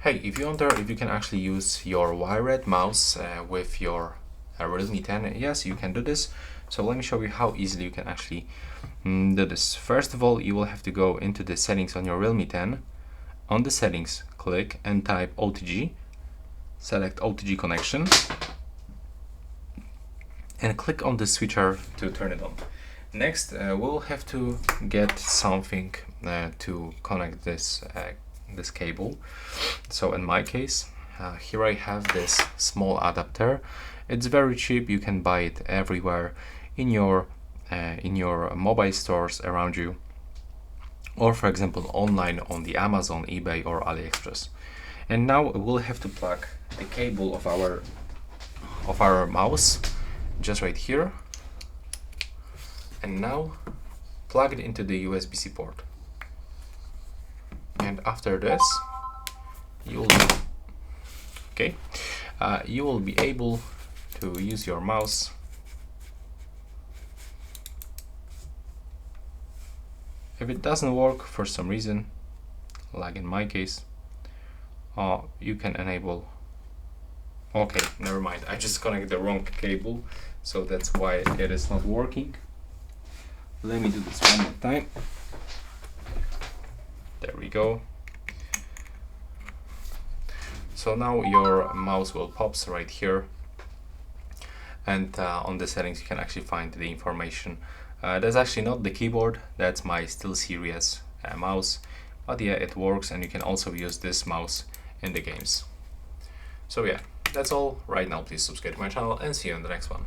Hey, if you wonder if you can actually use your wired mouse with your Realme 10, yes, you can do this. So let me show you how easily you can actually do this. First of all, you will have to go into the settings on your Realme 10. On the settings, click and type OTG. Select OTG connection and click on the switcher to turn it on. Next, we'll have to get something to connect this this cable. So in my case, here I have this small adapter. It's very cheap. You can buy it everywhere in your mobile stores around you, or for example online on the Amazon, eBay, or AliExpress. And now we'll have to plug the cable of our mouse just right here, and now plug it into the USB-C port. And after this, you will be able to use your mouse if it doesn't work for some reason, like in my case, you can enable. Okay, never mind, I just connected the wrong cable, so that's why it is not working. Let me do this one more time. There we go. So now your mouse will pop right here, and on the settings you can actually find the information. That's actually not the keyboard, that's my SteelSeries mouse, but yeah, it works, and you can also use this mouse in the games. So yeah, that's all right now. Please subscribe to my channel and see you in the next one.